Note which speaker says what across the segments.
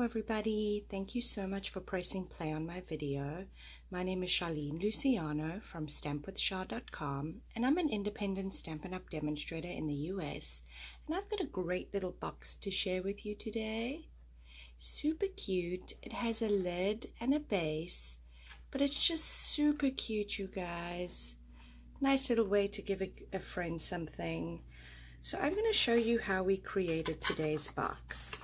Speaker 1: everybody. Thank you so much for pressing play on my video. My name is Charlene Luciano from stampwithchar.com, and I'm an independent Stampin' Up demonstrator in the US, and I've got a great little box to share with you today. Super cute. It has a lid and a base, but it's just super cute, you guys. Nice little way to give a friend something. So I'm going to show you how we created today's box.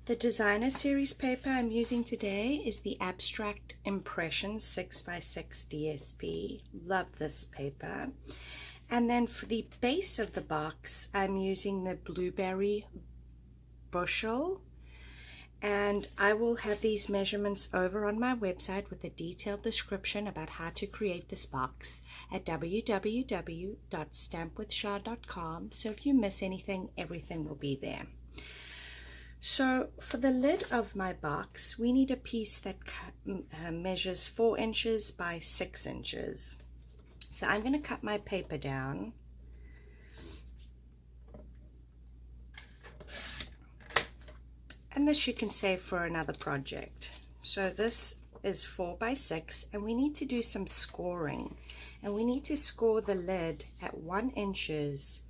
Speaker 1: The designer series paper I'm using today is the Abstract Impression 6x6 DSP. Love this paper. And then for the base of the box, I'm using the Blueberry Bushel. And I will have these measurements over on my website with a detailed description about how to create this box at www.stampwithchar.com. So if you miss anything, everything will be there. So for the lid of my box, we need a piece that measures 4 inches by 6 inches. So I'm going to cut my paper down. And this you can save for another project. So this is 4 by 6, and we need to do some scoring. And we need to score the lid at 1 inches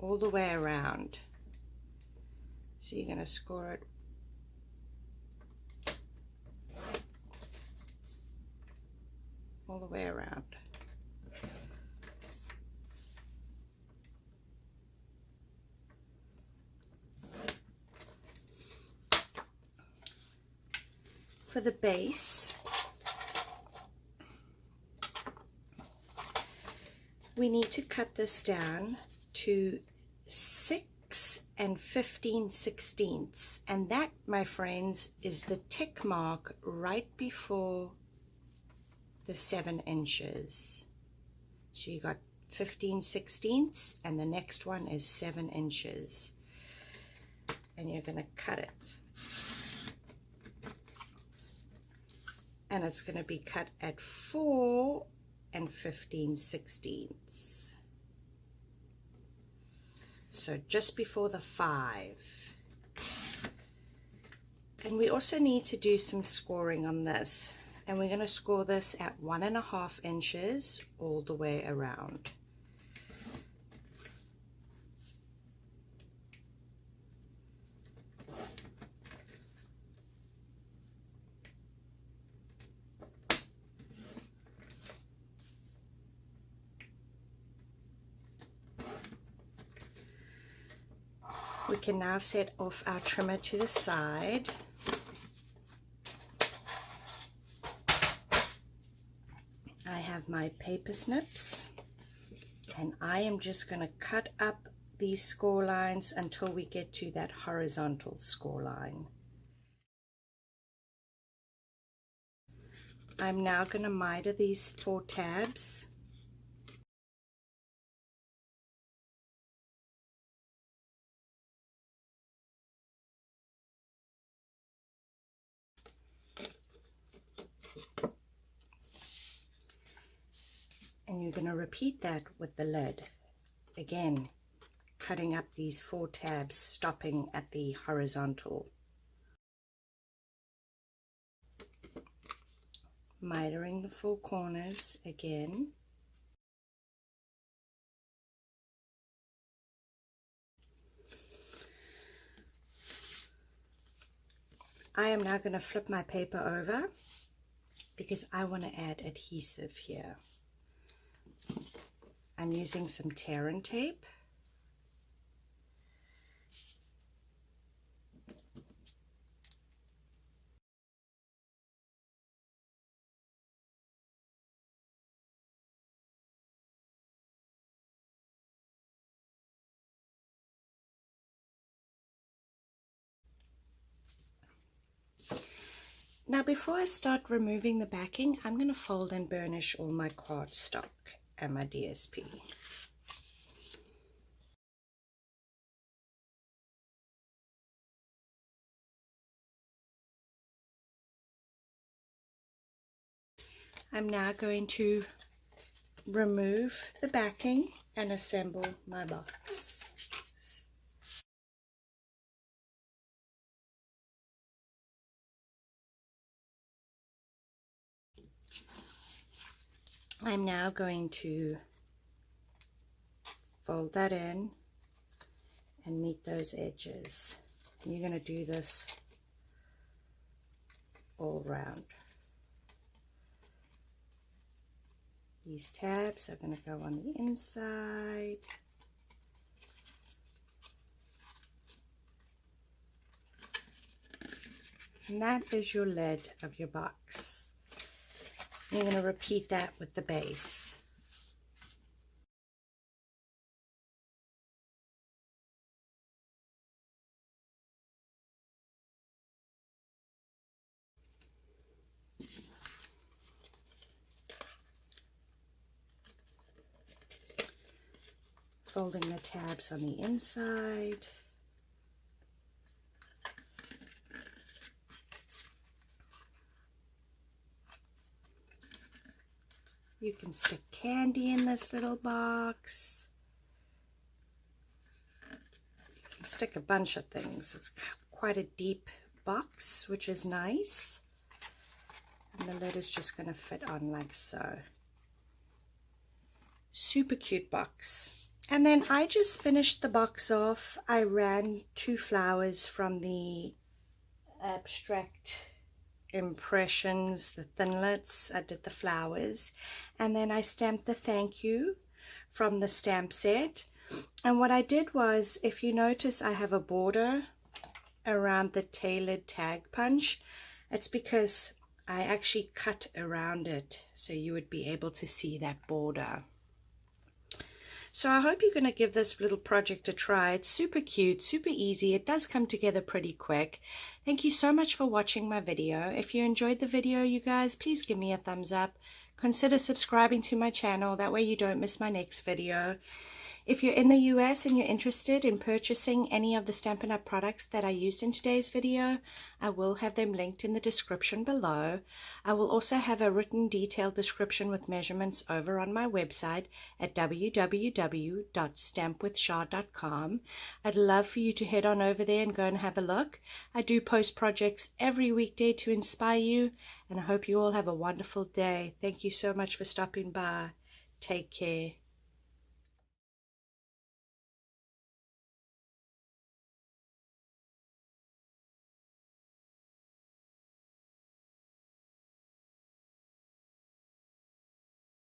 Speaker 1: all the way around. So you're going to score it all the way around. For the base, we need to cut this down to 6 15/16, and that, my friends, is the tick mark right before the 7 inches. So you got 15/16, and the next one is 7 inches, and you're going to cut it. And it's going to be cut at 4 15/16. So just before the 5. And we also need to do some scoring on this. And we're going to score this at 1.5 inches all the way around. We can now set off our trimmer to the side. I have my paper snips, and I am just going to cut up these score lines until we get to that horizontal score line. I'm now going to miter these 4 tabs. And you're going to repeat that with the lid. Again, cutting up these 4 tabs, stopping at the horizontal. Mitering the 4 corners again. I am now going to flip my paper over because I want to add adhesive here. I'm using some tear and tape. Now before I start removing the backing, I'm going to fold and burnish all my cardstock and my DSP. I'm now going to remove the backing and assemble my box. I'm now going to fold that in and meet those edges. And you're going to do this all round. These tabs are going to go on the inside. And that is your lid of your box. You're going to repeat that with the base. Folding the tabs on the inside. You can stick candy in this little box. You can stick a bunch of things. It's quite a deep box, which is nice. And the lid is just going to fit on like so. Super cute box. And then I just finished the box off. I ran 2 flowers from the Abstract Impressions, the Thinlits. I did the flowers, and then I stamped the thank you from the stamp set. And what I did was, if you notice, I have a border around the tailored tag punch. It's because I actually cut around it so you would be able to see that border. So I hope you're going to give this little project a try. It's super cute, super easy. It does come together pretty quick. Thank you so much for watching my video. If you enjoyed the video, you guys, please give me a thumbs up. Consider subscribing to my channel. That way you don't miss my next video. If you're in the US and you're interested in purchasing any of the Stampin' Up! Products that I used in today's video, I will have them linked in the description below. I will also have a written detailed description with measurements over on my website at www.stampwithshah.com. I'd love for you to head on over there and go and have a look. I do post projects every weekday to inspire you, and I hope you all have a wonderful day. Thank you so much for stopping by. Take care.